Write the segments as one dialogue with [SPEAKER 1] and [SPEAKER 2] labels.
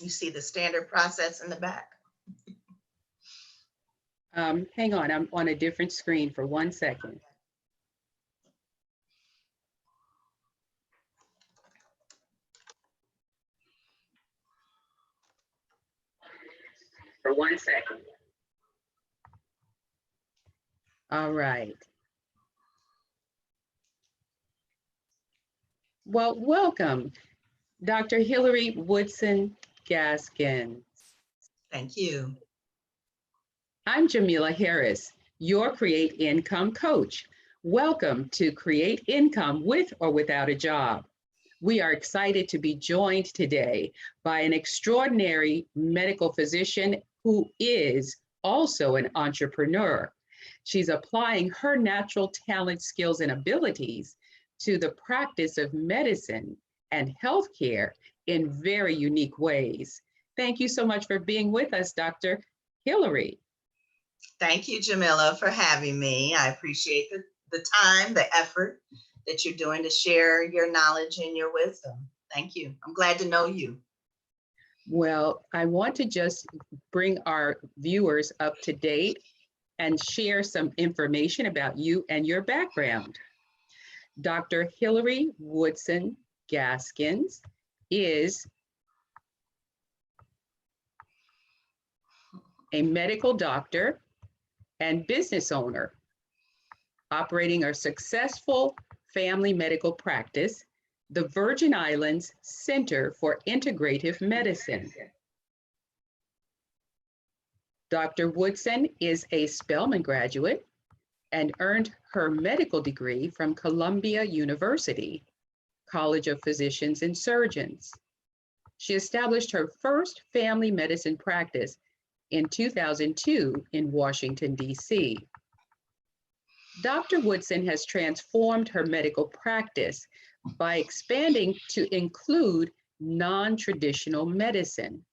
[SPEAKER 1] You see the standard process in the back.
[SPEAKER 2] Hang on, I'm on a different screen for 1 second. For 1 second. All right. Well, welcome, Dr. Hillary Woodson Gaskins.
[SPEAKER 1] Thank you.
[SPEAKER 2] I'm Jamila Harris, your Create Income coach. Welcome to Create Income with or without a job. We are excited to be joined today by an extraordinary medical physician who is also an entrepreneur. She's applying her natural talent, skills, and abilities to the practice of medicine and healthcare in very unique ways. Thank you so much for being with us, Dr. Hillary.
[SPEAKER 1] Thank you, Jamila, for having me. I appreciate the time, the effort that you're doing to share your knowledge and your wisdom. Thank you. I'm glad to know you.
[SPEAKER 2] Well, I want to just bring our viewers up to date and share some information about you and your background. Dr. Hillary Woodson Gaskins is a medical doctor and business owner, operating a successful family medical practice, the Virgin Islands Center for Integrative Medicine. Dr. Woodson is a Spelman graduate and earned her medical degree from Columbia University, College of Physicians and Surgeons. She established her first family medicine practice in 2002 in Washington, D.C. Dr. Woodson has transformed her medical practice by expanding to include non-traditional medicine.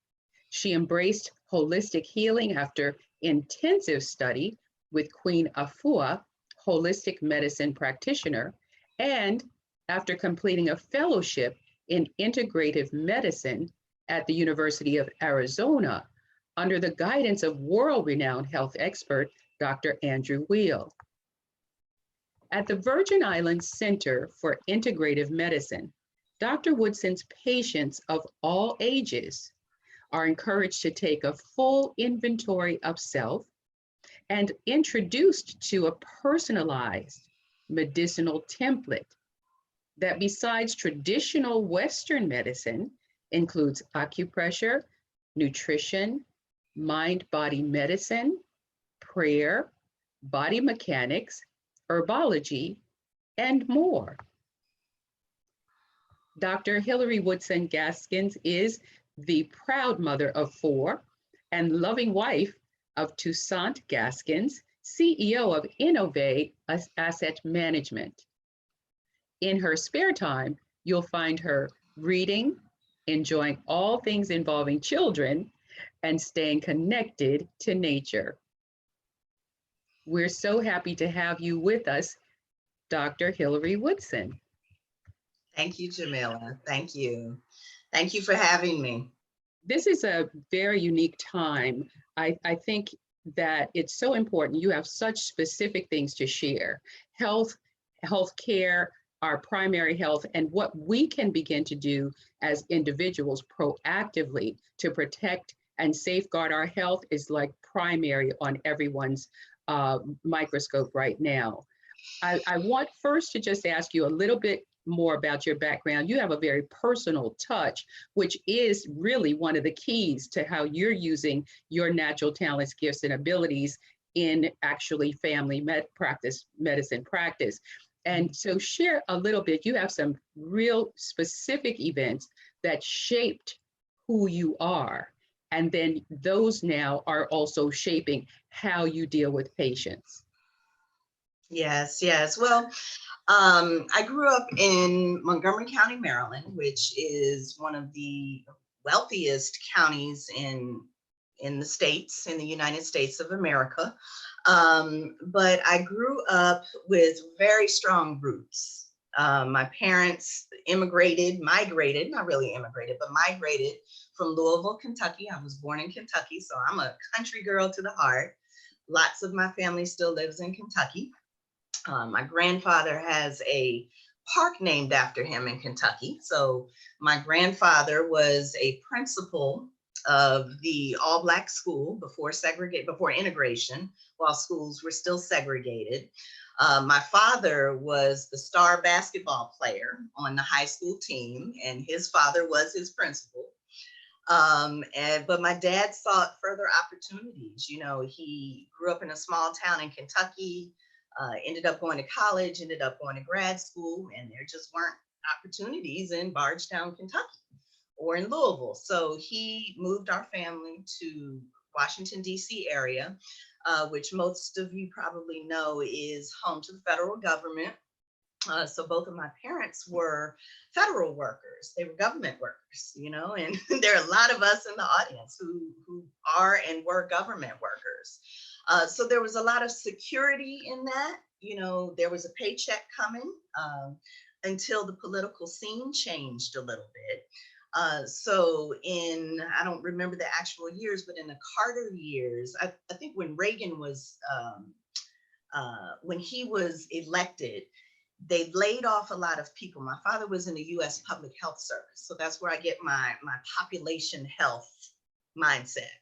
[SPEAKER 2] She embraced holistic healing after intensive study with Queen Afua, holistic medicine practitioner, and after completing a fellowship in integrative medicine at the University of Arizona under the guidance of world-renowned health expert, Dr. Andrew Weil. At the Virgin Islands Center for Integrative Medicine, Dr. Woodson's patients of all ages are encouraged to take a full inventory of self and introduced to a personalized medicinal template that, besides traditional Western medicine, includes acupressure, nutrition, mind-body medicine, prayer, body mechanics, herbology, and more. Dr. Hillary Woodson Gaskins is the proud mother of 4 and loving wife of Toussaint Gaskins, CEO of Innovate Asset Management. In her spare time, you'll find her reading, enjoying all things involving children, and staying connected to nature. We're so happy to have you with us, Dr. Hillary Woodson.
[SPEAKER 1] Thank you, Jamila. Thank you. Thank you for having me.
[SPEAKER 2] This is a very unique time. I think that it's so important. You have such specific things to share. Healthcare, our primary health, and what we can begin to do as individuals proactively to protect and safeguard our health is like primary on everyone's microscope right now. I want first to just ask you a little bit more about your background. You have a very personal touch, which is really one of the keys to how you're using your natural talents, gifts, and abilities in actually family medicine practice. And so share a little bit. You have some real specific events that shaped who you are. And then those now are also shaping how you deal with patients.
[SPEAKER 1] Yes, yes. Well, I grew up in Montgomery County, Maryland, which is one of the wealthiest counties in the States, in the United States of America. But I grew up with very strong roots My parents migrated, not really immigrated, but migrated from Louisville, Kentucky. I was born in Kentucky, so I'm a country girl to the heart. Lots of my family still lives in Kentucky. My grandfather has a park named after him in Kentucky. So my grandfather was a principal of the all-black school before integration, while schools were still segregated. My father was the star basketball player on the high school team, and his father was his principal. But my dad sought further opportunities. You know, he grew up in a small town in Kentucky, ended up going to college, ended up going to grad school, and there just weren't opportunities in Bardstown, Kentucky or in Louisville. So he moved our family to Washington, D.C. area, which most of you probably know is home to the federal government. So both of my parents were federal workers. They were government workers, you know, and there are a lot of us in the audience who are and were government workers. So there was a lot of security in that. You know, there was a paycheck coming until the political scene changed a little bit. So I don't remember the actual years, but in the Carter years, I think when Reagan was, when he was elected, they laid off a lot of people. My father was in the U.S. Public Health Service, so that's where I get my population health mindset.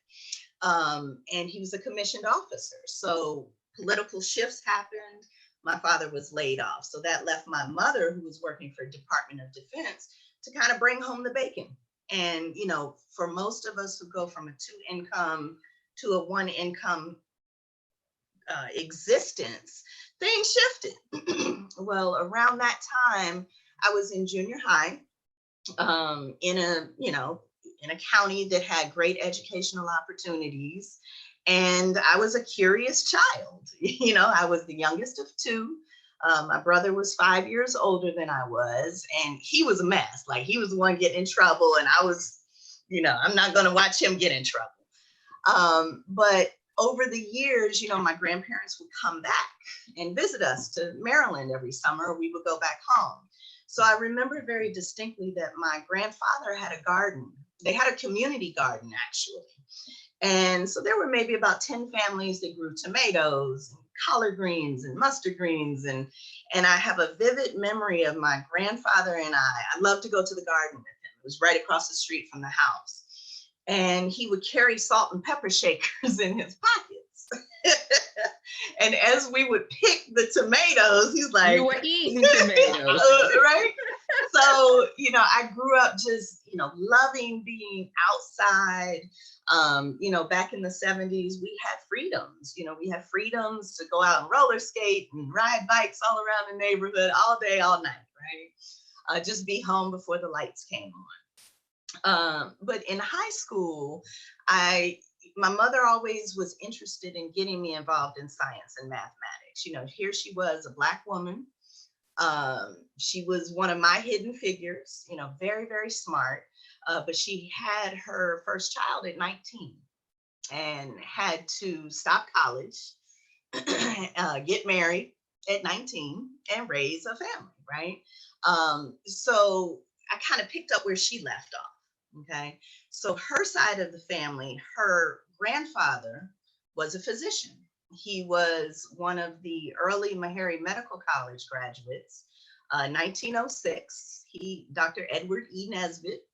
[SPEAKER 1] And he was a commissioned officer. So political shifts happened. My father was laid off. So that left my mother, who was working for Department of Defense, to kind of bring home the bacon. And, you know, for most of us who go from a 2-income to a 1-income existence, things shifted. Well, around that time, I was in junior high, in a county that had great educational opportunities. And I was a curious child. You know, I was the youngest of two. My brother was 5 years older than I was, and he was a mess. Like, he was the one getting in trouble, and I was, you know, I'm not going to watch him get in trouble. But over the years, you know, my grandparents would come back and visit us to Maryland every summer. We would go back home. So I remember very distinctly that my grandfather had a garden. They had a community garden, actually. And so there were maybe about 10 families that grew tomatoes, and collard greens, and mustard greens. And I have a vivid memory of my grandfather and I loved to go to the garden with him. It was right across the street from the house. And he would carry salt and pepper shakers in his pockets. And as we would pick the tomatoes, he's like,
[SPEAKER 2] You were eating tomatoes.
[SPEAKER 1] right? So, you know, I grew up just, you know, loving being outside. You know, back in the 70s, we had freedoms. You know, we had freedoms to go out and roller skate and ride bikes all around the neighborhood all day, all night, right? Just be home before the lights came on. But in high school, my mother always was interested in getting me involved in science and mathematics. You know, here she was, a Black woman. She was one of my hidden figures, you know, very, very smart. But she had her first child at 19 and had to stop college, get married at 19 and raise a family, right? So I kind of picked up where she left off. Okay. So her side of the family, her grandfather was a physician. He was one of the early Meharry Medical College graduates, 1906. Dr. Edward E. Nesbitt,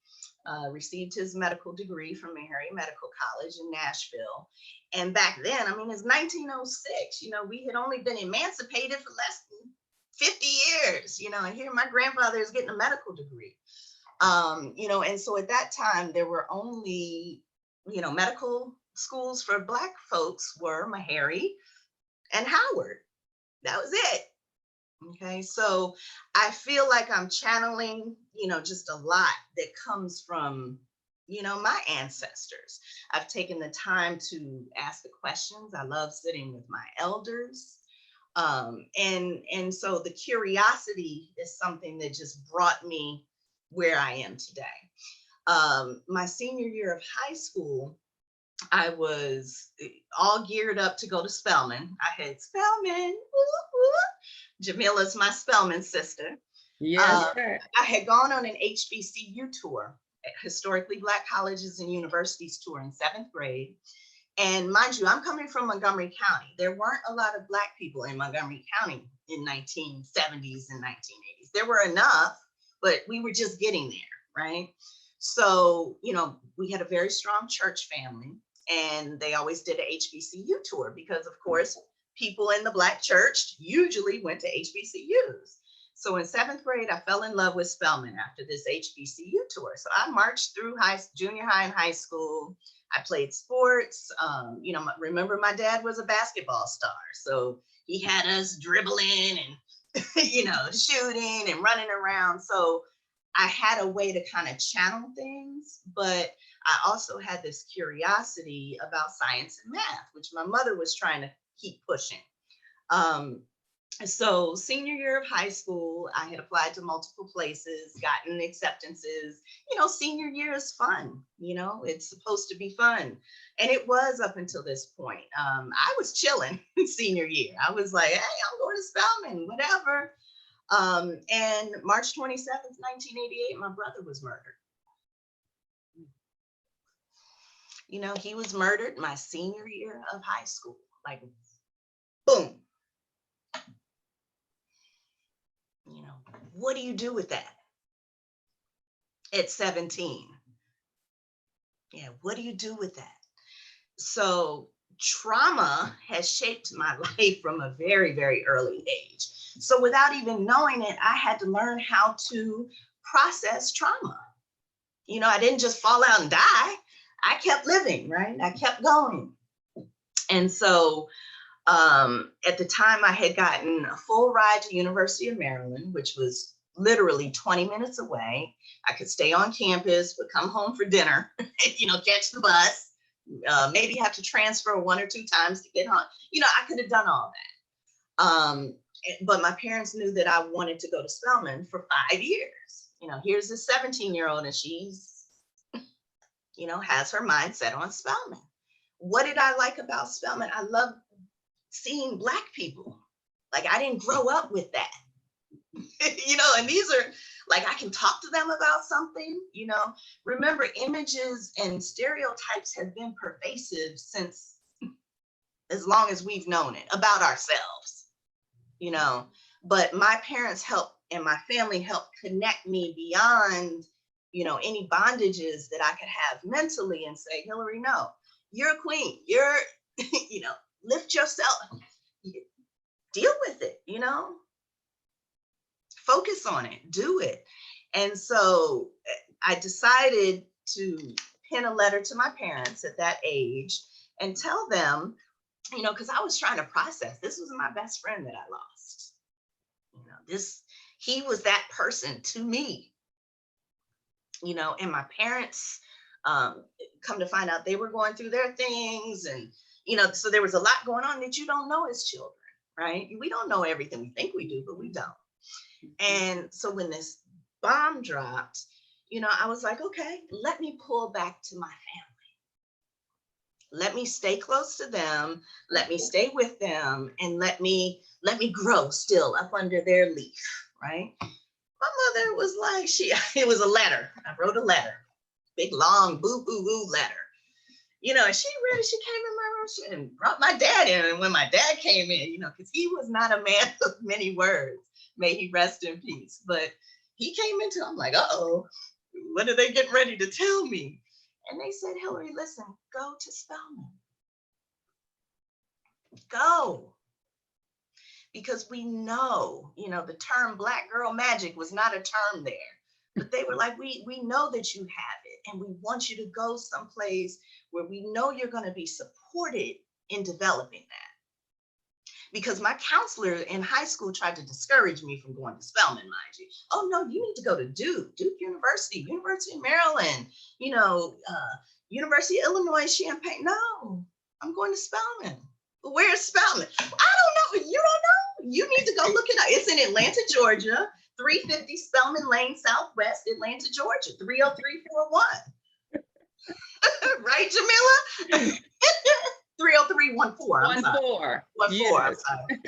[SPEAKER 1] received his medical degree from Meharry Medical College in Nashville. And back then, I mean, it's 1906, you know, we had only been emancipated for less than 50 years, you know, and here my grandfather is getting a medical degree. You know, and so at that time, there were only, you know, medical schools for Black folks were Meharry and Howard. That was it. Okay, so I feel like I'm channeling, you know, just a lot that comes from, you know, my ancestors. I've taken the time to ask the questions. I love sitting with my elders. And so the curiosity is something that just brought me where I am today. My senior year of high school, I was all geared up to go to Spelman. I had Spelman. Woo, woo. Jamila's my Spelman sister.
[SPEAKER 2] Yes.
[SPEAKER 1] I had gone on an HBCU tour, historically Black colleges and universities tour in 7th grade. And mind you, I'm coming from Montgomery County. There weren't a lot of Black people in Montgomery County in 1970s and 1980s. There were enough, but we were just getting there, right? So, we had a very strong church family, and they always did a HBCU tour because, of course, people in the Black church usually went to HBCUs. So in 7th grade, I fell in love with Spelman after this HBCU tour. So I marched through junior high and high school. I played sports. Remember my dad was a basketball star. So he had us dribbling and, shooting and running around. So I had a way to kind of channel things, but I also had this curiosity about science and math, which my mother was trying to keep pushing. So senior year of high school, I had applied to multiple places, gotten acceptances. Senior year is fun. It's supposed to be fun. And it was up until this point. I was chilling senior year. I was like, hey, I'm going to Spelman, whatever. And March 27th, 1988, my brother was murdered. He was murdered my senior year of high school, like, boom. What do you do with that at 17? Yeah, what do you do with that? So trauma has shaped my life from a very, very early age. So without even knowing it, I had to learn how to process trauma. I didn't just fall out and die. I kept living, right? I kept going. And so at the time, I had gotten a full ride to University of Maryland, which was literally 20 minutes away. I could stay on campus, but come home for dinner, catch the bus, maybe have to transfer 1 or 2 times to get home. I could have done all that. But my parents knew that I wanted to go to Spelman for 5 years. Here's this 17-year-old, and she's, has her mindset on Spelman. What did I like about Spelman? I love seeing Black people. Like, I didn't grow up with that. And these are like, I can talk to them about something. Remember, images and stereotypes have been pervasive since as long as we've known it about ourselves, but my parents helped, and my family helped connect me beyond, any bondages that I could have mentally, and say, Hillary, no, you're a queen. You're, lift yourself, deal with it, focus on it, do it. And so I decided to pen a letter to my parents at that age and tell them, because I was trying to process, this was my best friend that I lost. He was that person to me, and my parents, come to find out, they were going through their things, and so there was a lot going on that you don't know as children, right? We don't know everything. We think we do, but we don't. And so when this bomb dropped, I was like, okay, let me pull back to my family. Let me stay close to them. Let me stay with them, and let me grow still up under their leaf, right? My mother was like, it was a letter. I wrote a letter, big, long, boo letter. And she came in my room and brought my dad in. And when my dad came in, because he was not a man of many words, may he rest in peace. But he came into, I'm like, uh-oh, what are they getting ready to tell me? And they said, Hillary, listen, go to Spelman. Go. Because we know, the term Black girl magic was not a term there. But they were like, we know that you have it, and we want you to go someplace where we know you're going to be supported in developing that. Because my counselor in high school tried to discourage me from going to Spelman, mind you. Oh, no, you need to go to Duke University, University of Maryland, University of Illinois, Champaign. No, I'm going to Spelman. Where's Spelman? I don't know. You don't know? You need to go look it up. It's in Atlanta, Georgia. 350 Spelman Lane Southwest, Atlanta, Georgia, 30341. Right, Jamila? 30314. I'm sorry. 14.
[SPEAKER 2] Yes.
[SPEAKER 1] I'm sorry.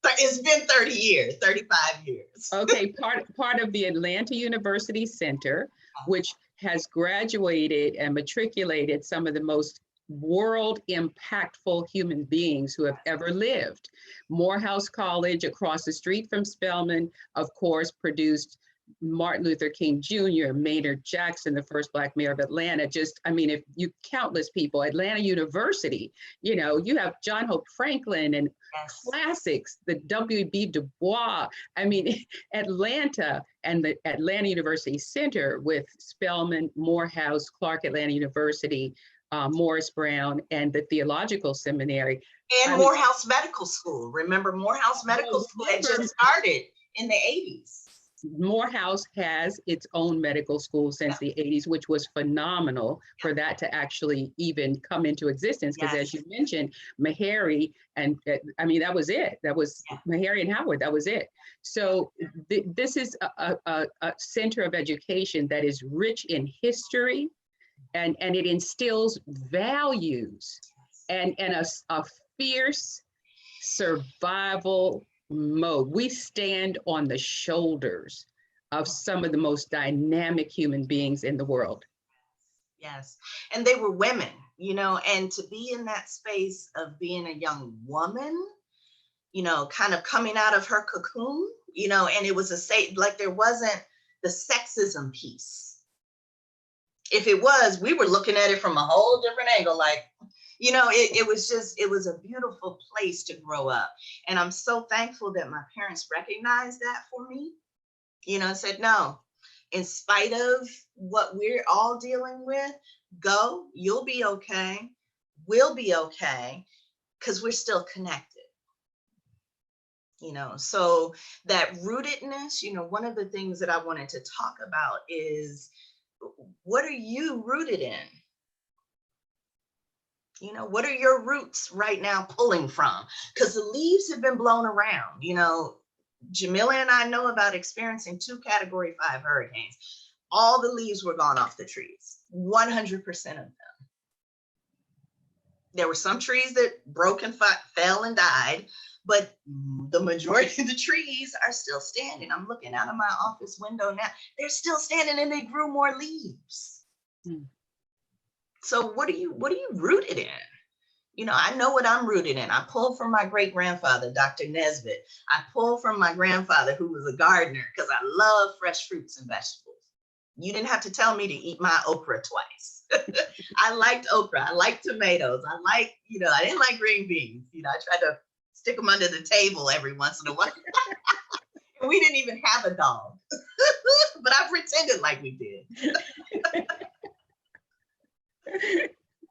[SPEAKER 1] It's been 30 years, 35 years.
[SPEAKER 2] Okay, part of the Atlanta University Center, which has graduated and matriculated some of the most world impactful human beings who have ever lived. Morehouse College across the street from Spelman, of course, produced Martin Luther King Jr., Maynard Jackson, the first Black mayor of Atlanta. Just, I mean, if you countless people, Atlanta University, you know, you have John Hope Franklin and classics, the W.B. Du Bois. I mean, Atlanta and the Atlanta University Center with Spelman, Morehouse, Clark Atlanta University, Morris Brown, and the Theological Seminary.
[SPEAKER 1] And Morehouse Medical School. Remember, Morehouse Medical School had just started in the 80s.
[SPEAKER 2] Morehouse has its own medical school since the 80s, which was phenomenal for that to actually even come into existence. Because as you mentioned, Meharry and I mean, that was it. That was Meharry and Howard. That was it. So this is a center of education that is rich in history, and it instills values and a fierce survival mode. We stand on the shoulders of some of the most dynamic human beings in the world.
[SPEAKER 1] Yes, and they were women, you know, and to be in that space of being a young woman, you know, kind of coming out of her cocoon, you know, and it was like there wasn't the sexism piece. If it was, we were looking at it from a whole different angle, like, you know, it was a beautiful place to grow up. And I'm so thankful that my parents recognized that for me, you know, and said, no, in spite of what we're all dealing with, go, you'll be okay. We'll be okay, because we're still connected. You know, so that rootedness, you know, one of the things that I wanted to talk about is, what are you rooted in? You know, what are your roots right now pulling from? Because the leaves have been blown around. You know, Jamila and I know about experiencing 2 Category 5 hurricanes. All the leaves were gone off the trees, 100% of them. There were some trees that broke and fell and died, but the majority of the trees are still standing. I'm looking out of my office window now. They're still standing and they grew more leaves. So what are you rooted in? You know, I know what I'm rooted in. I pull from my great grandfather, Dr. Nesbitt. I pull from my grandfather, who was a gardener, because I love fresh fruits and vegetables. You didn't have to tell me to eat my okra twice. I liked okra. I liked tomatoes. I didn't like green beans. You know, I tried to stick them under the table every once in a while. And we didn't even have a dog, but I pretended like we did.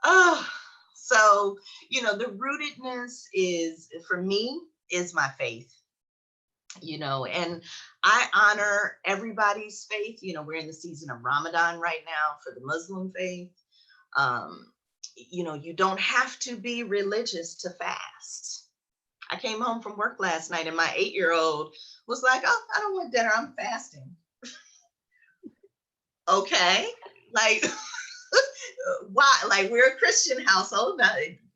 [SPEAKER 1] Oh, so, you know, the rootedness is, for me, is my faith, you know, and I honor everybody's faith. You know, we're in the season of Ramadan right now for the Muslim faith. You know, you don't have to be religious to fast. I came home from work last night and my 8-year-old was like, oh, I don't want dinner, I'm fasting. Okay, like, why? Like, we're a Christian household,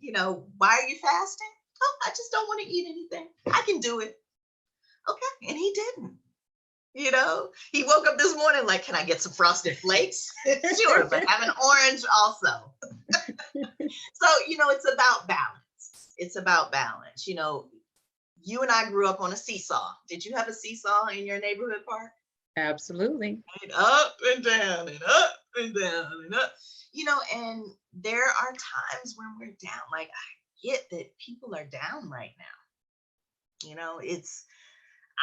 [SPEAKER 1] you know, why are you fasting? Oh, I just don't want to eat anything. I can do it. Okay, and he didn't. You know, he woke up this morning like, can I get some Frosted Flakes? Sure, but have an orange also. So, you know, it's about balance. It's about balance. You know, you and I grew up on a seesaw. Did you have a seesaw in your neighborhood park?
[SPEAKER 2] Absolutely.
[SPEAKER 1] And up and down and up and down and up. You know, and there are times when we're down. Like, I get that people are down right now. You know,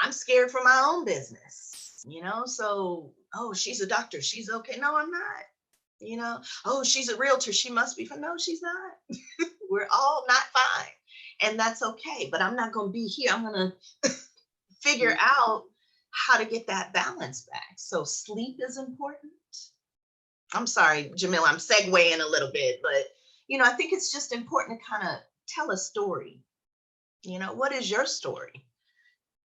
[SPEAKER 1] I'm scared for my own business, you know? So, oh, she's a doctor, she's okay. No, I'm not. You know, oh, she's a realtor, she must be. No, she's not. We're all not fine. And that's okay. But I'm not going to be here. I'm going to figure out how to get that balance back. So sleep is important. I'm sorry, Jamila, I'm segueing a little bit, but, you know, I think it's just important to kind of tell a story. You know, what is your story?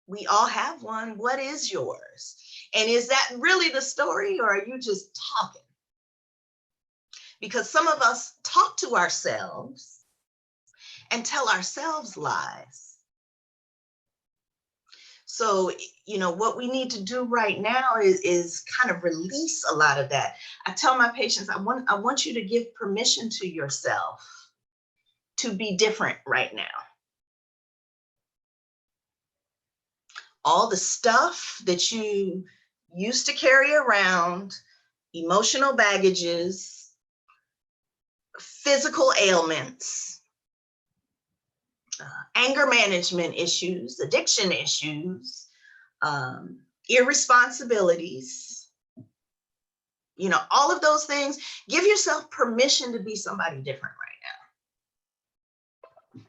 [SPEAKER 1] We all have one. What is yours? And is that really the story, or are you just talking? Because some of us talk to ourselves and tell ourselves lies. So, what we need to do right now is kind of release a lot of that. I tell my patients, I want you to give permission to yourself to be different right now. All the stuff that you used to carry around, emotional baggages, physical ailments, anger management issues, addiction issues, irresponsibilities, all of those things. Give yourself permission to be somebody different right now.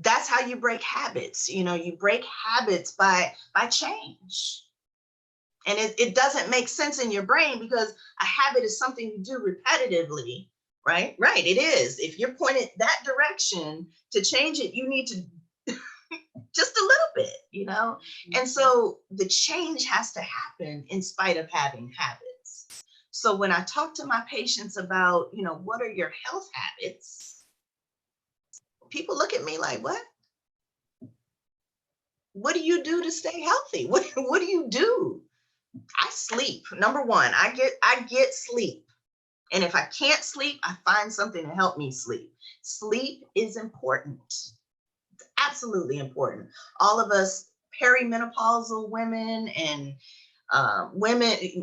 [SPEAKER 1] That's how you break habits. You break habits by change. And it doesn't make sense in your brain because a habit is something you do repetitively, right? Right, it is. If you're pointed that direction, to change it, you need to just a little bit, And so the change has to happen in spite of having habits. So when I talk to my patients about, what are your health habits? People look at me like, what? What do you do to stay healthy? What do you do? I sleep. Number one, I get sleep. And if I can't sleep, I find something to help me sleep. Sleep is important. Absolutely important. All of us perimenopausal women and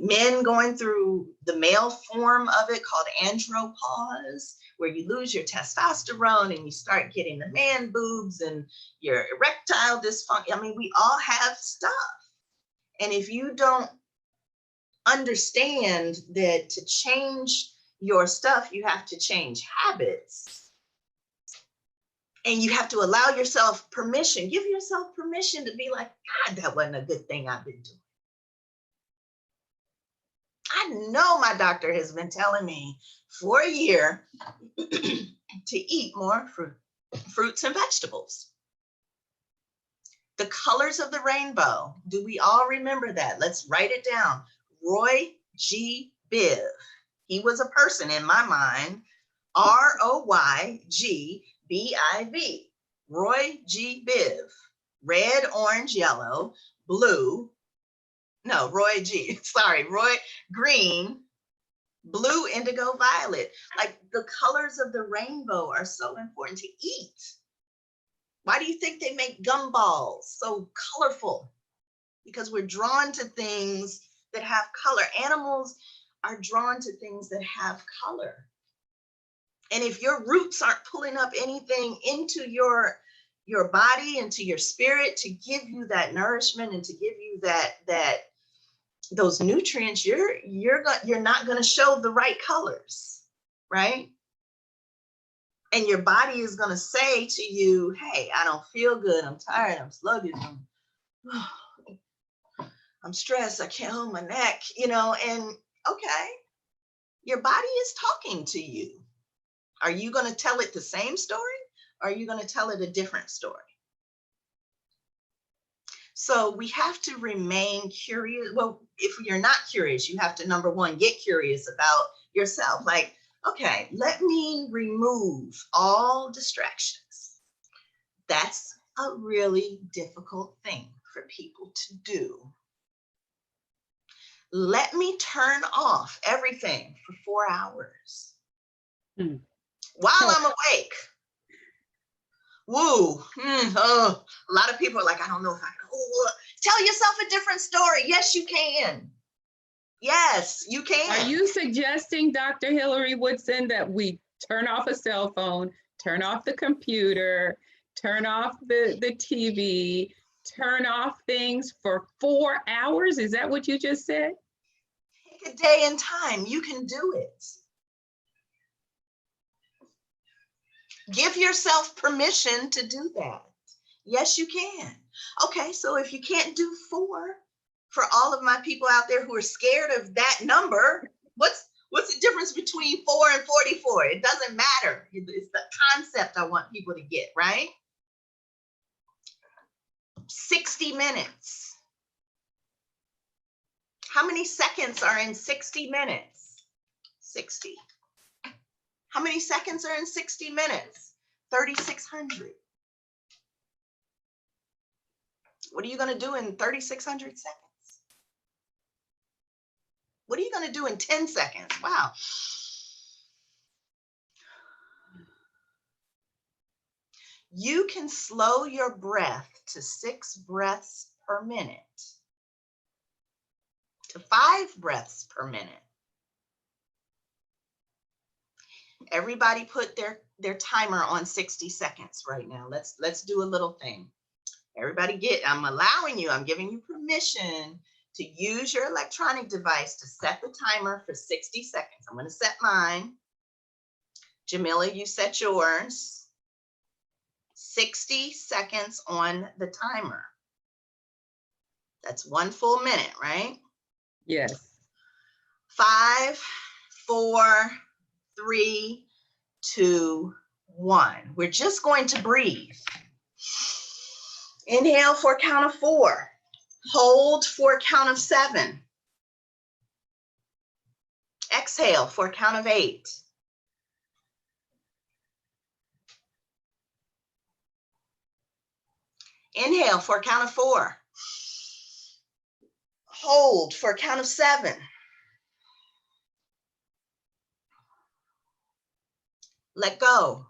[SPEAKER 1] men going through the male form of it called andropause, where you lose your testosterone and you start getting the man boobs and your erectile dysfunction. I mean, we all have stuff. And if you don't understand that to change your stuff, you have to change habits. And you have to allow yourself permission. Give yourself permission to be like, God, that wasn't a good thing I've been doing. I know my doctor has been telling me for a year to eat more fruits and vegetables. The colors of the rainbow. Do we all remember that? Let's write it down. Roy G. Biv. He was a person in my mind. ROYGBIV. Roy G. Biv. Red, orange, yellow, blue. No, Roy G. Sorry, Roy Green, blue, indigo, violet. Like the colors of the rainbow are so important to eat. Why do you think they make gumballs so colorful? Because we're drawn to things that have color. Animals are drawn to things that have color. And if your roots aren't pulling up anything into your body, into your spirit to give you that nourishment and to give you those nutrients, you're not going to show the right colors, right? And your body is going to say to you, hey, I don't feel good. I'm tired. I'm sluggish. I'm stressed. I can't hold my neck, and okay, your body is talking to you. Are you going to tell it the same story? Or are you going to tell it a different story? So we have to remain curious. Well, if you're not curious, you have to, number one, get curious about yourself. Like, okay, let me remove all distractions. That's a really difficult thing for people to do. Let me turn off everything for 4 hours while I'm awake. Woo. A lot of people are like, I don't know if I can. Tell yourself a different story. Yes, you can. Yes, you can.
[SPEAKER 2] Are you suggesting, Dr. Hillary Woodson, that we turn off a cell phone, turn off the computer, turn off the TV, turn off things for 4 hours? Is that what you just said?
[SPEAKER 1] Take a day and time. You can do it. Give yourself permission to do that. Yes, you can. Okay, so if you can't do 4, for all of my people out there who are scared of that number, what's the difference between 4 and 44? It doesn't matter. It's the concept I want people to get, right? 60 minutes. How many seconds are in 60 minutes? 60. How many seconds are in 60 minutes? 3,600. What are you going to do in 3,600 seconds? What are you going to do in 10 seconds? Wow. You can slow your breath to 6 breaths per minute, to 5 breaths per minute. Everybody put their timer on 60 seconds right now. Let's do a little thing. Everybody I'm allowing you, I'm giving you permission to use your electronic device to set the timer for 60 seconds. I'm going to set mine. Jamila, you set yours. 60 seconds on the timer. That's 1 full minute, right?
[SPEAKER 2] Yes.
[SPEAKER 1] 5, 4, 3, 2, 1. We're just going to breathe. Inhale for a count of 4. Hold for a count of 7. Exhale for a count of 8. Inhale for a count of 4. Hold for a count of 7. Let go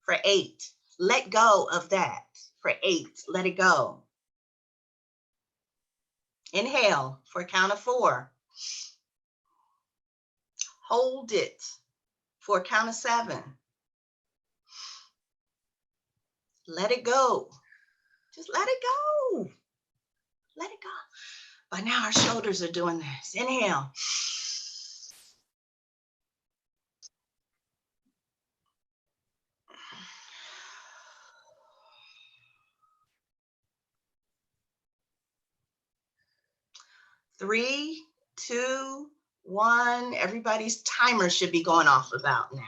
[SPEAKER 1] for 8. Let go of that for 8. Let it go. Inhale for a count of 4. Hold it for a count of 7. Let it go. Just let it go. Let it go. By now our shoulders are doing this. Inhale. Three, 2, 1. Everybody's timer should be going off about now.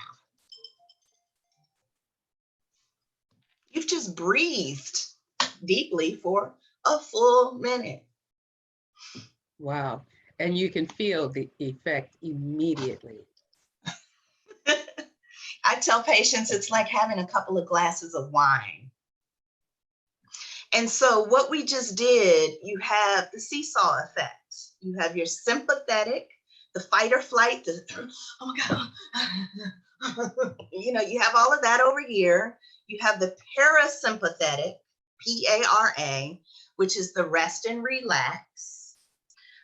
[SPEAKER 1] You've just breathed deeply for a full minute.
[SPEAKER 2] Wow. And you can feel the effect immediately.
[SPEAKER 1] I tell patients it's like having a couple of glasses of wine. And so what we just did, you have the seesaw effect. You have your sympathetic, the fight or flight, the, oh my God, you have all of that over here. You have the parasympathetic, P-A-R-A, which is the rest and relax.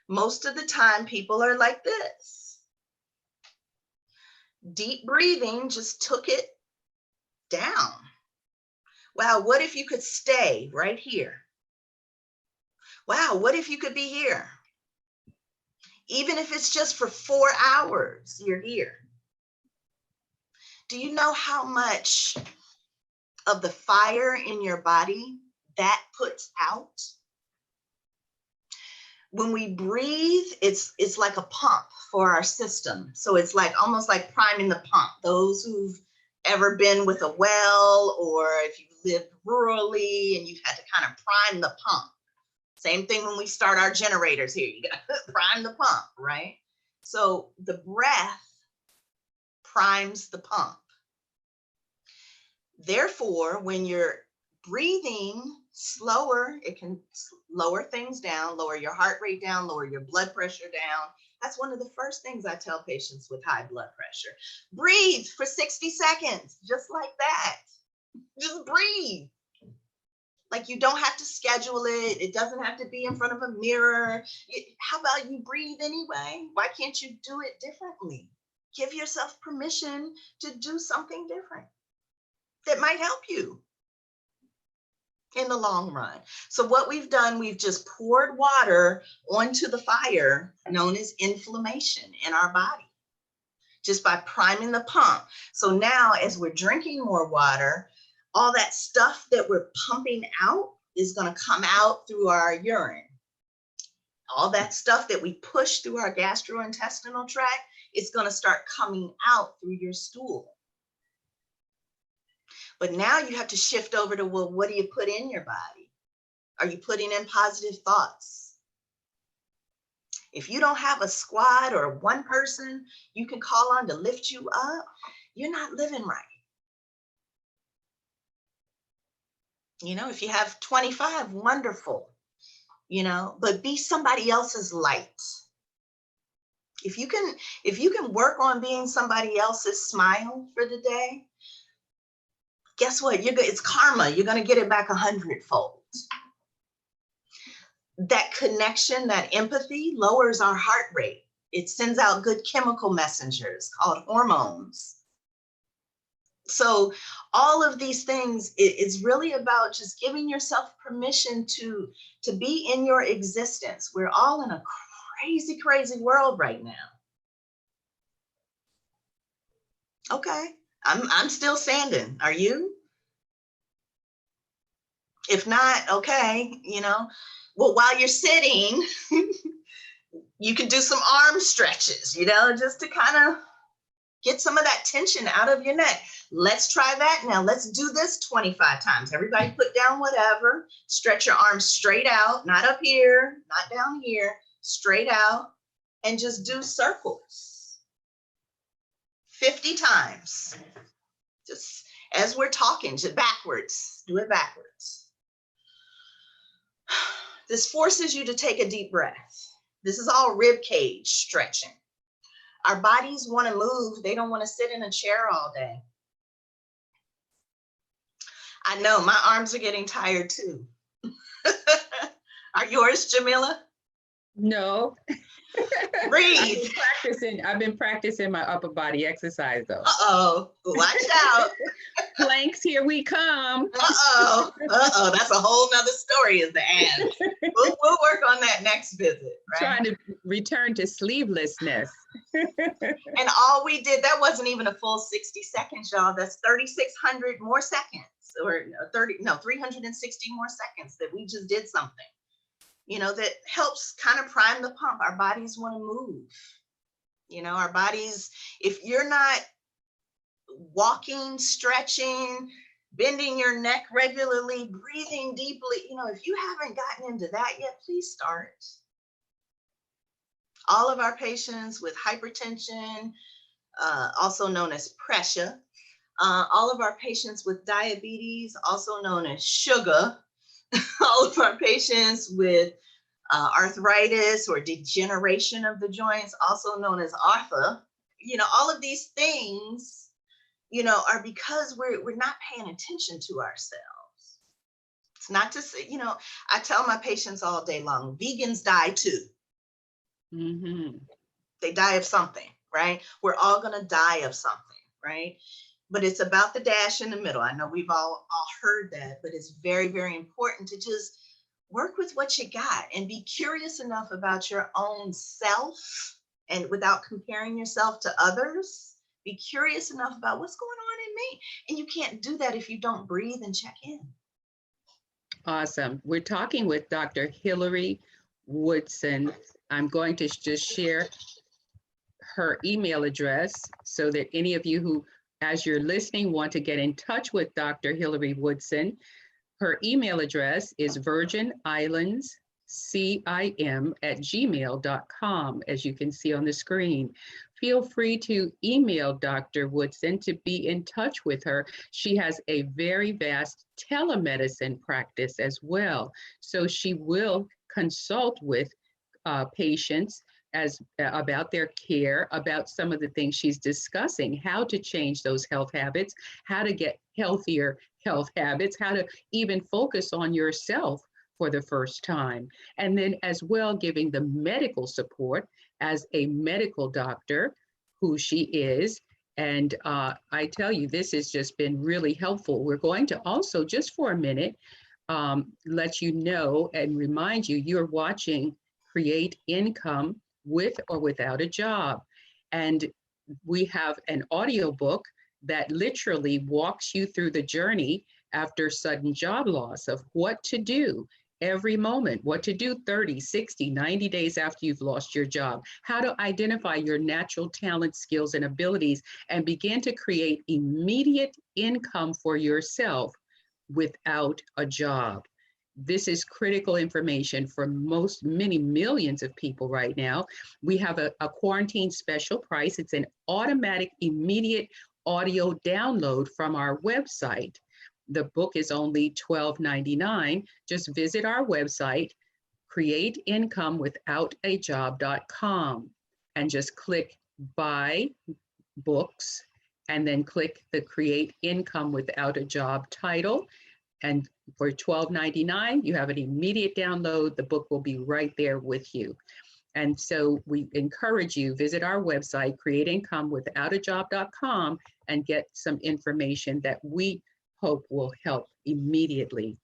[SPEAKER 1] Most of the time, people are like this. Deep breathing just took it down. Wow, what if you could stay right here? Wow, what if you could be here? Even if it's just for 4 hours, you're here. Do you know how much of the fire in your body that puts out? When we breathe, it's like a pump for our system. So it's like almost like priming the pump. Those who've ever been with a well, or if you've lived rurally and you've had to kind of prime the pump. Same thing when we start our generators here. You got to prime the pump, right? So the breath primes the pump. Therefore, when you're breathing slower, it can lower things down, lower your heart rate down, lower your blood pressure down. That's one of the first things I tell patients with high blood pressure. Breathe for 60 seconds, just like that. Just breathe. Like you don't have to schedule it. It doesn't have to be in front of a mirror. How about you breathe anyway? Why can't you do it differently? Give yourself permission to do something different that might help you in the long run. So what we've done, we've just poured water onto the fire known as inflammation in our body, just by priming the pump. So now as we're drinking more water, all that stuff that we're pumping out is going to come out through our urine. All that stuff that we push through our gastrointestinal tract is going to start coming out through your stool. But now you have to shift over to, well, what do you put in your body? Are you putting in positive thoughts? If you don't have a squad or one person you can call on to lift you up, you're not living right. If you have 25, wonderful. but be somebody else's light. If you can work on being somebody else's smile for the day, guess what? It's karma. You're going to get it back 100-fold. That connection, that empathy lowers our heart rate. It sends out good chemical messengers called hormones. So all of these things, it's really about just giving yourself permission to be in your existence. We're all in a crazy, crazy world right now. Okay, I'm still standing. Are you? If not, okay, well, while you're sitting, you can do some arm stretches, just to kind of get some of that tension out of your neck. Let's try that now. Let's do this 25 times. Everybody put down whatever. Stretch your arms straight out, not up here, not down here, straight out, and just do circles 50 times. Just as we're talking, just backwards. Do it backwards. This forces you to take a deep breath. This is all rib cage stretching. Our bodies want to move. They don't want to sit in a chair all day. I know my arms are getting tired too. Are yours, Jamila?
[SPEAKER 2] No.
[SPEAKER 1] Breathe.
[SPEAKER 2] I've been practicing my upper body exercise though.
[SPEAKER 1] Uh-oh, watch out.
[SPEAKER 2] Planks, here we come.
[SPEAKER 1] Uh-oh, that's a whole nother story is the end. We'll work on that next visit, right?
[SPEAKER 2] Trying to return to sleevelessness.
[SPEAKER 1] And all we did, that wasn't even a full 60 seconds, y'all. That's 3,600 more seconds, or 360 more seconds that we just did something, that helps kind of prime the pump. Our bodies want to move. Our bodies, if you're not walking, stretching, bending your neck regularly, breathing deeply, if you haven't gotten into that yet, please start. All of our patients with hypertension, also known as pressure, all of our patients with diabetes, also known as sugar, all of our patients with arthritis or degeneration of the joints, also known as arthra, all of these things, are because we're not paying attention to ourselves. It's not to say, I tell my patients all day long, vegans die too.
[SPEAKER 2] Mm-hmm.
[SPEAKER 1] They die of something, right? We're all going to die of something, right? But it's about the dash in the middle. I know we've all heard that, but it's very, very important to just work with what you got and be curious enough about your own self, and without comparing yourself to others. Be curious enough about what's going on in me. And you can't do that if you don't breathe and check in.
[SPEAKER 2] Awesome. We're talking with Dr. Hillary Woodson. I'm going to just share her email address so that any of you who, as you're listening, want to get in touch with Dr. Hillary Woodson, her email address is virginislandsim@gmail.com, as you can see on the screen. Feel free to email Dr. Woodson to be in touch with her. She has a very vast telemedicine practice as well. So she will consult with patients about their care, about some of the things she's discussing, how to change those health habits, how to get healthier health habits, how to even focus on yourself for the first time. And then as well, giving the medical support as a medical doctor, who she is. And I tell you, this has just been really helpful. We're going to also, just for a minute, let you know and remind you, you're watching Create Income with or Without a Job. And we have an audiobook that literally walks you through the journey after sudden job loss of what to do every moment, what to do 30, 60, 90 days after you've lost your job, how to identify your natural talents, skills, and abilities, and begin to create immediate income for yourself without a job. This is critical information for many millions of people right now. We have a quarantine special price. It's an automatic, immediate audio download from our website. The book is only $12.99. Just visit our website, createincomeWithoutaJob.com and just click buy books and then click the Create Income Without a Job title. And for $12.99, you have an immediate download. The book will be right there with you. And so we encourage you, visit our website, createincomeWithoutaJob.com, and get some information that we hope will help immediately.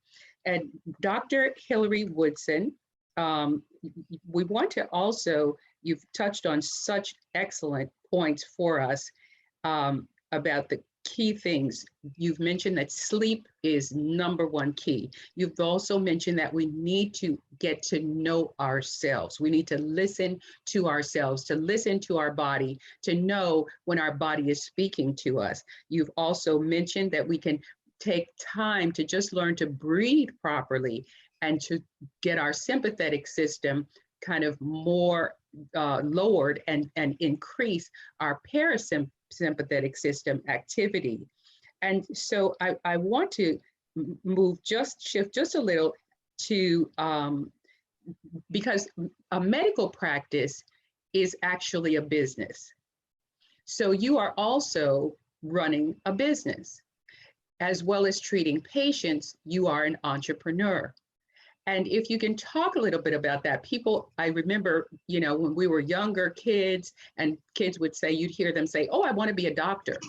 [SPEAKER 2] And Dr. Hillary Woodson, we want to also, you've touched on such excellent points for us about the key things. You've mentioned that sleep is #1 key. You've also mentioned that we need to get to know ourselves. We need to listen to ourselves, to listen to our body, to know when our body is speaking to us. You've also mentioned that we can take time to just learn to breathe properly and to get our sympathetic system kind of more lowered and increase our parasympathetic system activity. And so I want to shift just a little to, because a medical practice is actually a business. So you are also running a business. As well as treating patients, you are an entrepreneur. And if you can talk a little bit about that, people, I remember, when we were younger kids and kids would say, you'd hear them say, oh, I want to be a doctor.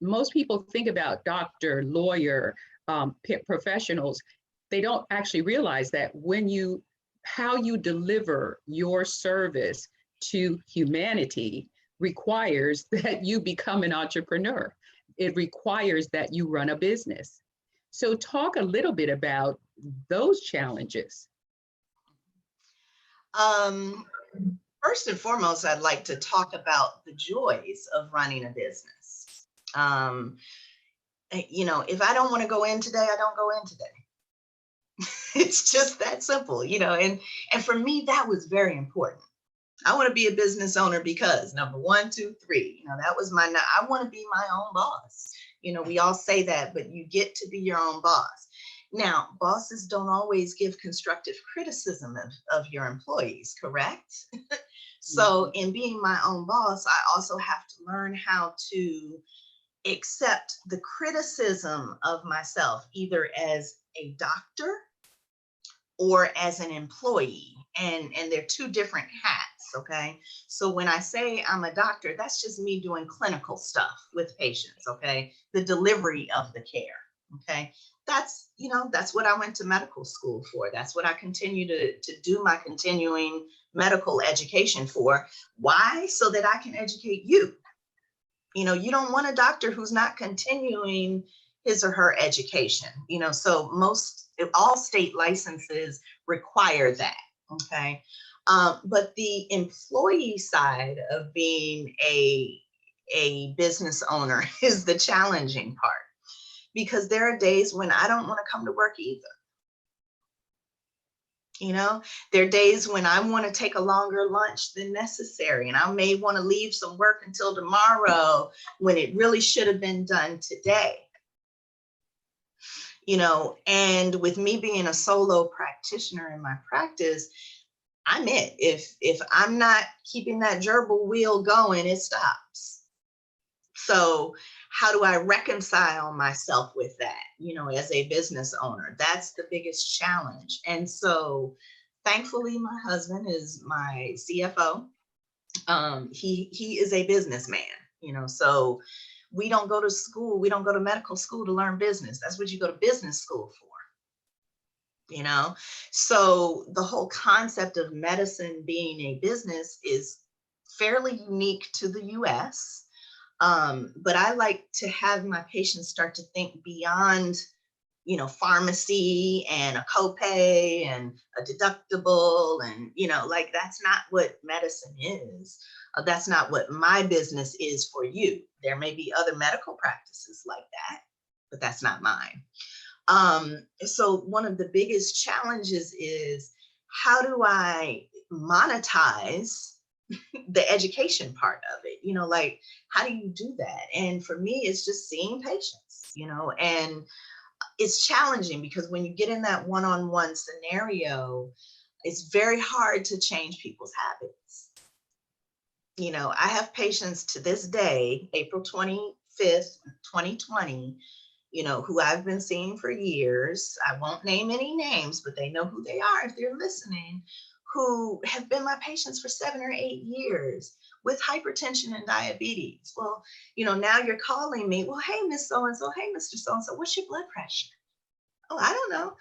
[SPEAKER 2] Most people think about doctor, lawyer, professionals. They don't actually realize that how you deliver your service to humanity requires that you become an entrepreneur. It requires that you run a business. So talk a little bit about those challenges.
[SPEAKER 1] First and foremost, I'd like to talk about the joys of running a business. If I don't want to go in today, I don't go in today. It's just that simple, and for me, that was very important. I want to be a business owner because number 1, 2, 3, that was I want to be my own boss. We all say that, but you get to be your own boss. Now, bosses don't always give constructive criticism of your employees, correct? So in being my own boss, I also have to learn how to accept the criticism of myself, either as a doctor or as an employee. And they're two different hats, okay? So when I say I'm a doctor, that's just me doing clinical stuff with patients, okay? The delivery of the care, okay? That's what I went to medical school for. That's what I continue to do my continuing medical education for. Why? So that I can educate you. You don't want a doctor who's not continuing his or her education, so all state licenses require that, okay? But the employee side of being a business owner is the challenging part, because there are days when I don't want to come to work either. There are days when I want to take a longer lunch than necessary, and I may want to leave some work until tomorrow when it really should have been done today. And with me being a solo practitioner in my practice, I'm it. If I'm not keeping that gerbil wheel going, it stops. So how do I reconcile myself with that, as a business owner? That's the biggest challenge. And so thankfully, my husband is my CFO. He is a businessman, so we don't go to school. We don't go to medical school to learn business. That's what you go to business school for. So the whole concept of medicine being a business is fairly unique to the US. But I like to have my patients start to think beyond, pharmacy and a copay and a deductible. And, that's not what medicine is. That's not what my business is for you. There may be other medical practices like that, but that's not mine. So one of the biggest challenges is, how do I monetize the education part of it? How do you do that? And for me, it's just seeing patients, and it's challenging because when you get in that one-on-one scenario, it's very hard to change people's habits. I have patients to this day, April 25th, 2020, who I've been seeing for years. I won't name any names, but they know who they are if they're listening, who have been my patients for 7 or 8 years with hypertension and diabetes. Well, now you're calling me, well, hey, Miss So-and-so, hey, Mr. So-and-so, what's your blood pressure? Oh, I don't know.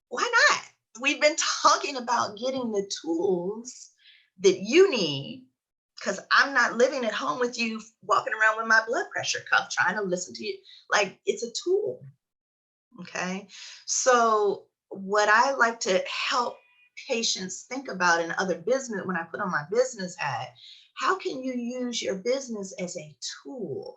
[SPEAKER 1] Why not? We've been talking about getting the tools that you need, because I'm not living at home with you walking around with my blood pressure cuff trying to listen to you. Like, it's a tool. Okay. So what I like to help patients think about in other business, when I put on my business hat, how can you use your business as a tool?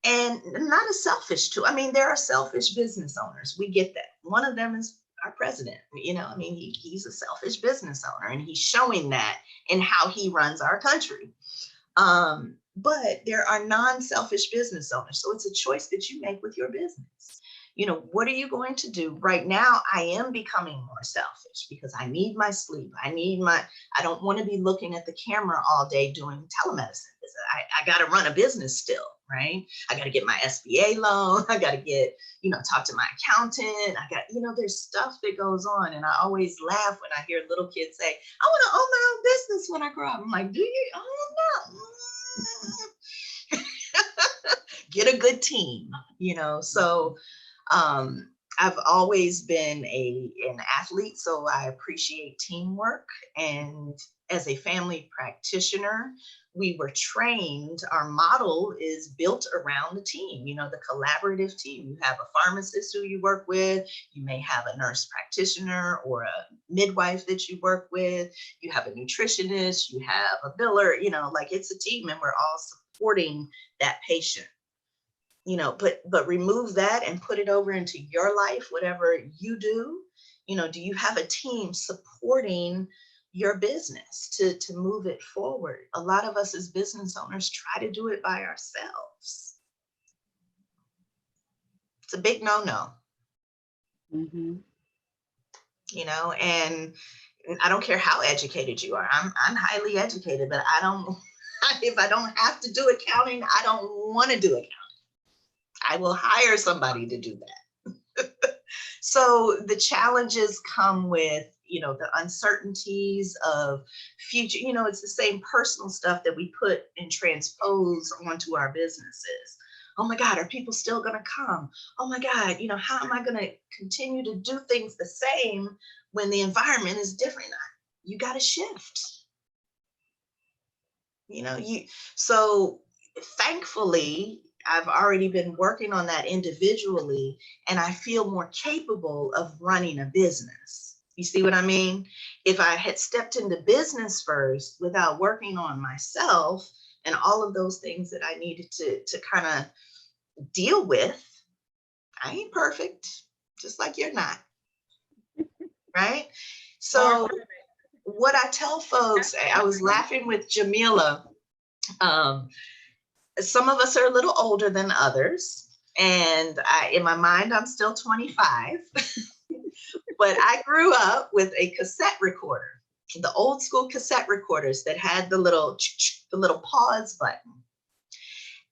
[SPEAKER 1] And not a selfish tool. I mean, there are selfish business owners. We get that. One of them is our president. He's a selfish business owner, and he's showing that in how he runs our country. But there are non-selfish business owners. So it's a choice that you make with your business. What are you going to do? Right now, I am becoming more selfish because I need my sleep. I don't want to be looking at the camera all day doing telemedicine. I got to run a business still, right? I got to get my SBA loan. I got to get, talk to my accountant. There's stuff that goes on. And I always laugh when I hear little kids say, I want to own my own business when I grow up. I'm like, do you? Oh, no. Get a good team, so I've always been an athlete, so I appreciate teamwork. And as a family practitioner, we were trained, our model is built around the team, the collaborative team. You have a pharmacist who you work with, you may have a nurse practitioner or a midwife that you work with, you have a nutritionist, you have a biller, like it's a team, and we're all supporting that patient. But remove that and put it over into your life, whatever you do. Do you have a team supporting your business to move it forward? A lot of us as business owners try to do it by ourselves. It's a big no-no.
[SPEAKER 2] Mm-hmm.
[SPEAKER 1] And I don't care how educated you are. I'm highly educated, but if I don't have to do accounting, I don't want to do accounting. I will hire somebody to do that. So the challenges come with, the uncertainties of future, it's the same personal stuff that we put and transpose onto our businesses. Oh my God, are people still going to come? Oh my God, how am I going to continue to do things the same when the environment is different? You got to shift. So thankfully, I've already been working on that individually, and I feel more capable of running a business. You see what I mean? If I had stepped into business first without working on myself and all of those things that I needed to kind of deal with, I ain't perfect, just like you're not, right? So what I tell folks, I was laughing with Jamila. Some of us are a little older than others. And in my mind, I'm still 25. But I grew up with a cassette recorder, the old school cassette recorders that had the little pause button.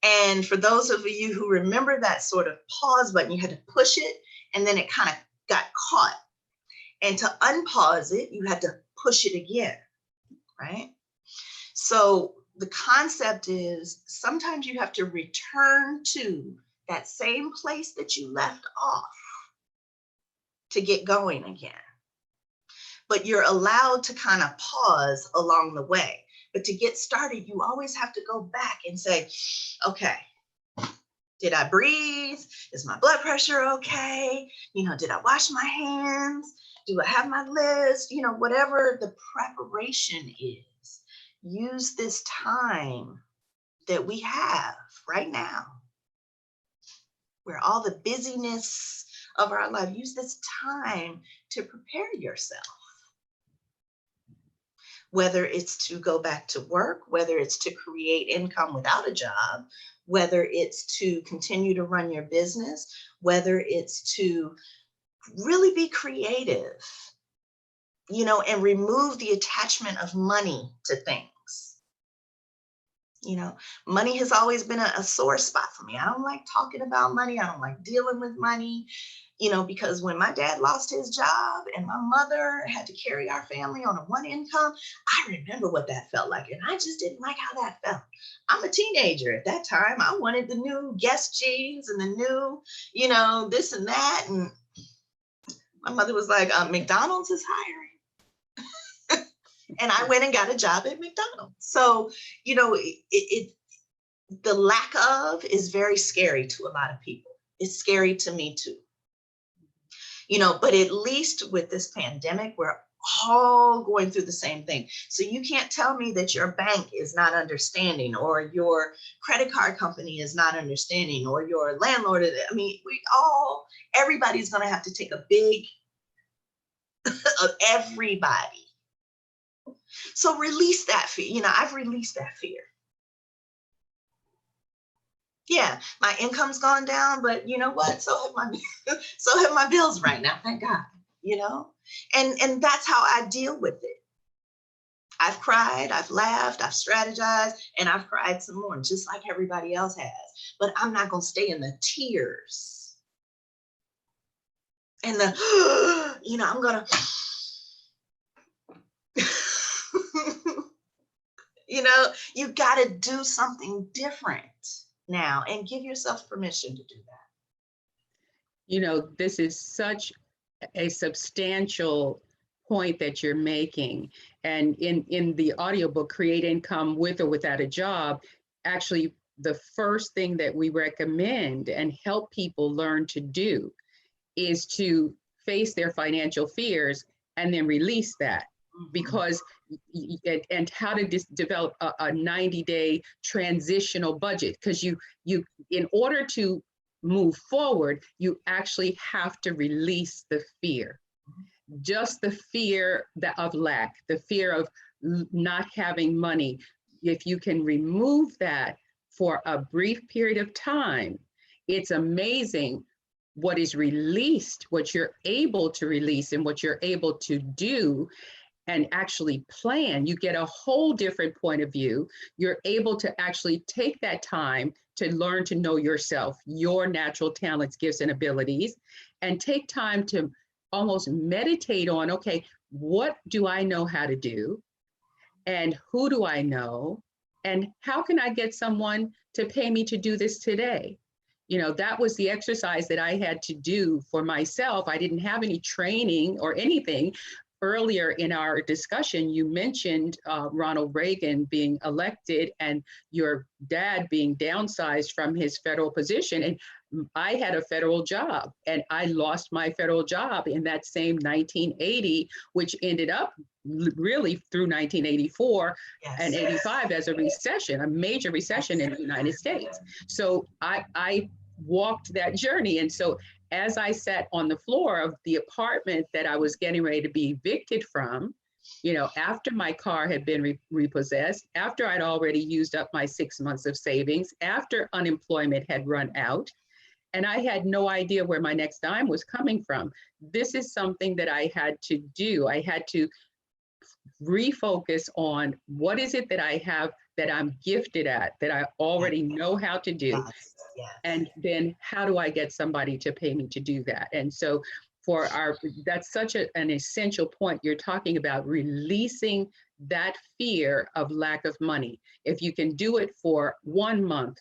[SPEAKER 1] And for those of you who remember that sort of pause button, you had to push it and then it kind of got caught. And to unpause it, you had to push it again, right? So the concept is sometimes you have to return to that same place that you left off to get going again. But you're allowed to kind of pause along the way. But to get started, you always have to go back and say, okay, did I breathe? Is my blood pressure okay? Did I wash my hands? Do I have my list? Whatever the preparation is, use this time that we have right now, where all the busyness of our life, use this time to prepare yourself. Whether it's to go back to work, whether it's to create income without a job, whether it's to continue to run your business, whether it's to really be creative, and remove the attachment of money to things. Money has always been a sore spot for me. I don't like talking about money. I don't like dealing with money, because when my dad lost his job and my mother had to carry our family on a one income, I remember what that felt like. And I just didn't like how that felt. I'm a teenager at that time. I wanted the new Guess jeans and the new, this and that. And my mother was like, McDonald's is hiring. And I went and got a job at McDonald's. So, the lack of is very scary to a lot of people. It's scary to me too. But at least with this pandemic, we're all going through the same thing. So you can't tell me that your bank is not understanding, or your credit card company is not understanding, or your landlord. Everybody's going to have to take a big of everybody. So release that fear. I've released that fear. Yeah, my income's gone down, but you know what? So have my bills right now. Thank God. And that's how I deal with it. I've cried, I've laughed, I've strategized, and I've cried some more, just like everybody else has. But I'm not going to stay in the tears. And I'm going to. You got to do something different now and give yourself permission to do that.
[SPEAKER 2] This is such a substantial point that you're making. And in the audiobook, Create Income With or Without a Job, actually, the first thing that we recommend and help people learn to do is to face their financial fears and then release that. Because and how to develop a 90-day transitional budget, because you in order to move forward, you actually have to release the fear, just the fear of lack, the fear of not having money. If you can remove that for a brief period of time, it's amazing what is released, what you're able to release, and what you're able to do and actually plan. You get a whole different point of view. You're able to actually take that time to learn to know yourself, your natural talents, gifts, and abilities, and take time to almost meditate on, okay, what do I know how to do? And who do I know? And how can I get someone to pay me to do this today? That was the exercise that I had to do for myself. I didn't have any training or anything. Earlier in our discussion, you mentioned Ronald Reagan being elected and your dad being downsized from his federal position. And I had a federal job, and I lost my federal job in that same 1980, which ended up really through 1984 and 85 as a recession, a major recession in the United States. So I walked that journey. And so as I sat on the floor of the apartment that I was getting ready to be evicted from, after my car had been repossessed, after I'd already used up my 6 months of savings, after unemployment had run out, and I had no idea where my next dime was coming from. This is something that I had to do. I had to refocus on what is it that I have that I'm gifted at, that I already know how to do.
[SPEAKER 1] Yes.
[SPEAKER 2] And then how do I get somebody to pay me to do that? And so that's such an essential point. You're talking about releasing that fear of lack of money. If you can do it for 1 month,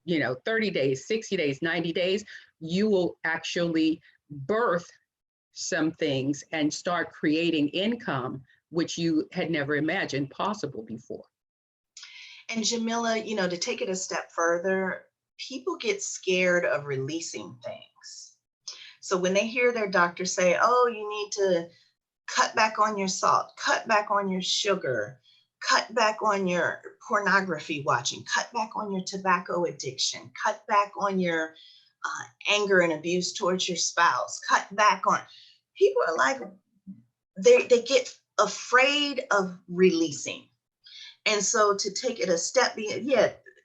[SPEAKER 2] 30 days, 60 days, 90 days, you will actually birth some things and start creating income, which you had never imagined possible before.
[SPEAKER 1] And Jamila, to take it a step further, people get scared of releasing things. So when they hear their doctor say, oh, you need to cut back on your salt, cut back on your sugar, cut back on your pornography watching, cut back on your tobacco addiction, cut back on your anger and abuse towards your spouse, cut back on, people are like, they get afraid of releasing. And so to take it a step,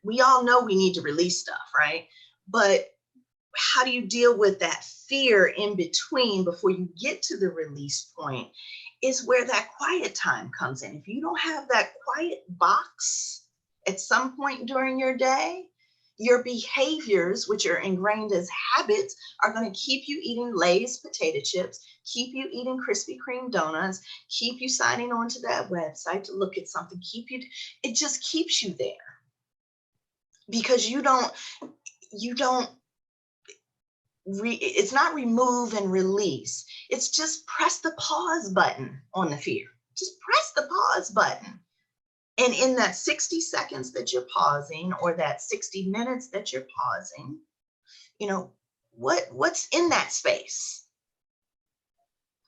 [SPEAKER 1] we all know we need to release stuff, right? But how do you deal with that fear in between before you get to the release point is where that quiet time comes in. If you don't have that quiet box at some point during your day, your behaviors, which are ingrained as habits, are going to keep you eating Lay's potato chips, keep you eating Krispy Kreme donuts, keep you signing on to that website to look at something, it just keeps you there. Because it's not remove and release. It's just press the pause button on the fear. Just press the pause button. And in that 60 seconds that you're pausing, or that 60 minutes that you're pausing, what's in that space?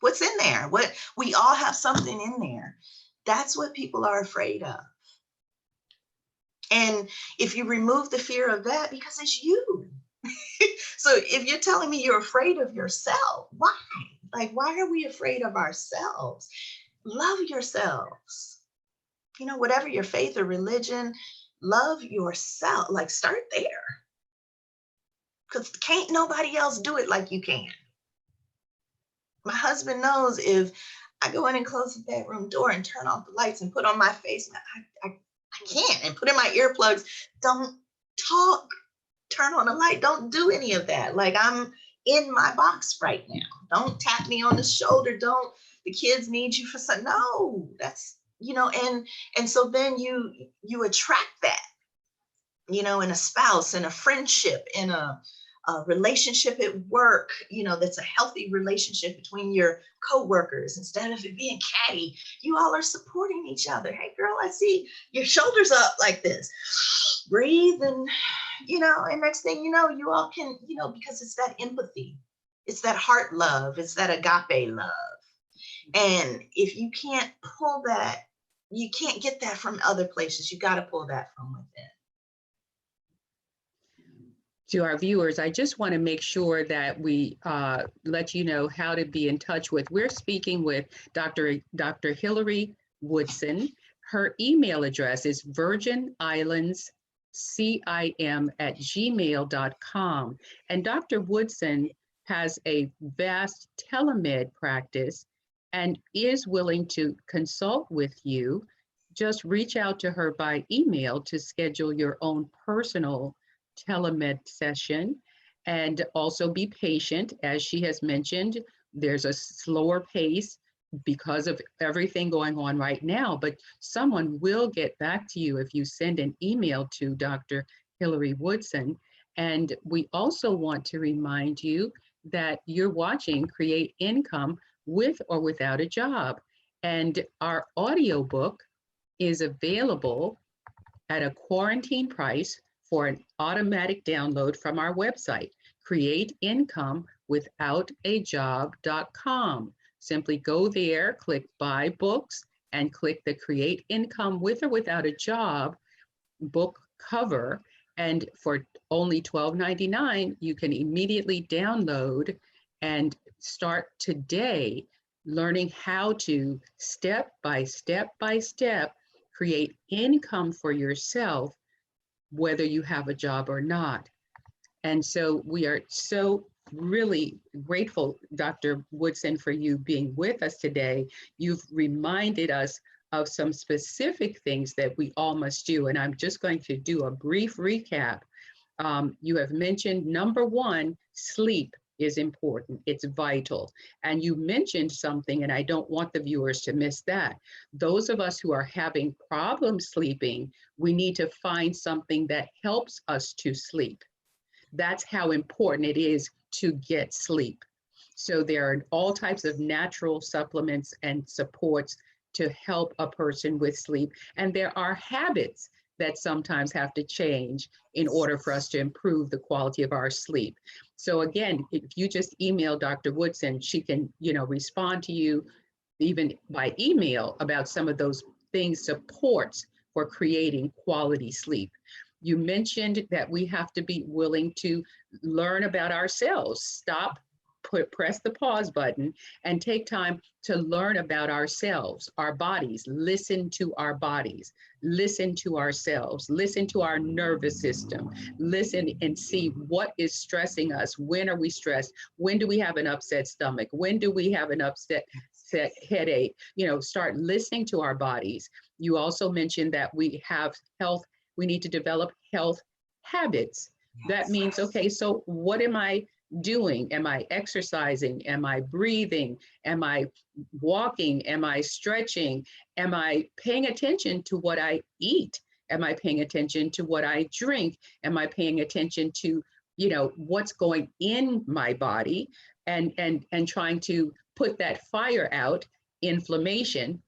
[SPEAKER 1] What's in there? We all have something in there. That's what people are afraid of. And if you remove the fear of that, because it's you. So if you're telling me you're afraid of yourself, why? Like, why are we afraid of ourselves? Love yourselves. Whatever your faith or religion, love yourself. Like, start there. Because can't nobody else do it like you can. My husband knows if I go in and close the bedroom door and turn off the lights and put on my face, I can't, and put in my earplugs, don't talk, turn on the light, don't do any of that. Like, I'm in my box right now. Don't tap me on the shoulder. The kids need you for something. No, that's, and so then you attract that, in a spouse, in a friendship, in a relationship at work, that's a healthy relationship between your coworkers. Instead of it being catty, you all are supporting each other. Hey girl, I see your shoulders up like this. Breathe, and and next thing you know, you all can, because it's that empathy, it's that heart love, it's that agape love. And if you can't pull that, you can't get that from other places. You got to pull that from within.
[SPEAKER 2] To our viewers, I just want to make sure that we let you know how to be in touch with. We're speaking with Dr. Hillary Woodson. Her email address is virginislandsim@gmail.com. And Dr. Woodson has a vast telemed practice and is willing to consult with you. Just reach out to her by email to schedule your own personal telemed session, and also be patient. As she has mentioned, there's a slower pace because of everything going on right now, but someone will get back to you if you send an email to Dr. Hillary Woodson. And we also want to remind you that you're watching Create Income with or without a job. And our audiobook is available at a quarantine price for an automatic download from our website, createincomewithoutajob.com. Simply go there, click Buy Books, and click the Create Income with or without a job book cover. And for only $12.99, you can immediately download and start today learning how to step by step create income for yourself, whether you have a job or not. And so we are so really grateful, Dr. Woodson, for you being with us today. You've reminded us of some specific things that we all must do. And I'm just going to do a brief recap. You have mentioned, number one, sleep is important. It's vital. And you mentioned something, and I don't want the viewers to miss that. Those of us who are having problems sleeping, we need to find something that helps us to sleep. That's how important it is to get sleep. So there are all types of natural supplements and supports to help a person with sleep. And there are habits that sometimes have to change in order for us to improve the quality of our sleep. So again, if you just email Dr. Woodson, she can, respond to you even by email about some of those things, supports for creating quality sleep. You mentioned that we have to be willing to learn about ourselves, stop press the pause button and take time to learn about ourselves, our bodies, listen to our bodies, listen to ourselves, listen to our nervous system, listen and see what is stressing us. When are we stressed? When do we have an upset stomach? When do we have an upset headache? You know, start listening to our bodies. You also mentioned that we have health, we need to develop health habits. That means, okay, so what am I doing? Am I exercising? Am I breathing? Am I walking? Am I stretching? Am I paying attention to what I eat? Am I paying attention to what I drink? Am I paying attention to, you know, what's going in my body, and trying to put that fire out, inflammation,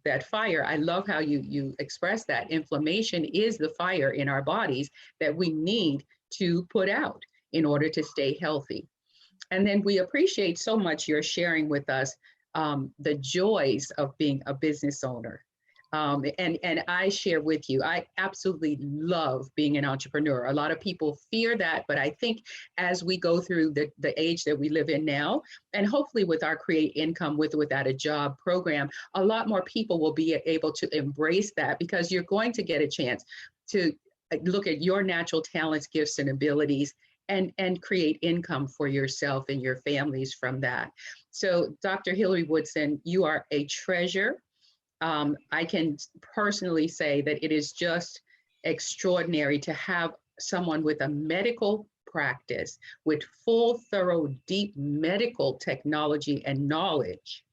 [SPEAKER 2] that fire. I love how you express that. Inflammation is the fire in our bodies that we need to put out in order to stay healthy. And then we appreciate so much your sharing with us the joys of being a business owner. And I share with you, I absolutely love being an entrepreneur. A lot of people fear that, but I think as we go through the age that we live in now, and hopefully with our Create Income with or Without a Job program, a lot more people will be able to embrace that, because you're going to get a chance to look at your natural talents, gifts, and abilities, and create income for yourself and your families from that. So Dr. Hillary Woodson, you are a treasure. I can personally say that it is just extraordinary to have someone with a medical practice with full, thorough, deep medical technology and knowledge,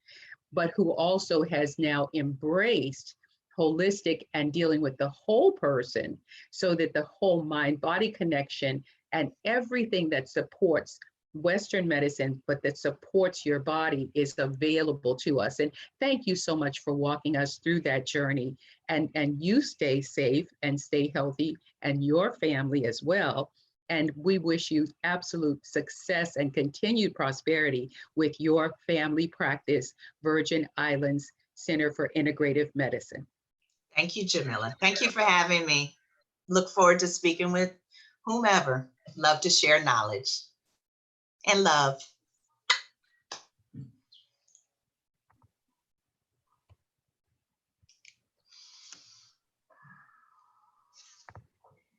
[SPEAKER 2] but who also has now embraced holistic and dealing with the whole person, so that the whole mind-body connection and everything that supports Western medicine, but that supports your body, is available to us. And thank you so much for walking us through that journey. And you stay safe and stay healthy, and your family as well. And we wish you absolute success and continued prosperity with your family practice, Virgin Islands Center for Integrative Medicine.
[SPEAKER 1] Thank you, Jamila. Thank you for having me. Look forward to speaking with whomever. Love to share knowledge and love.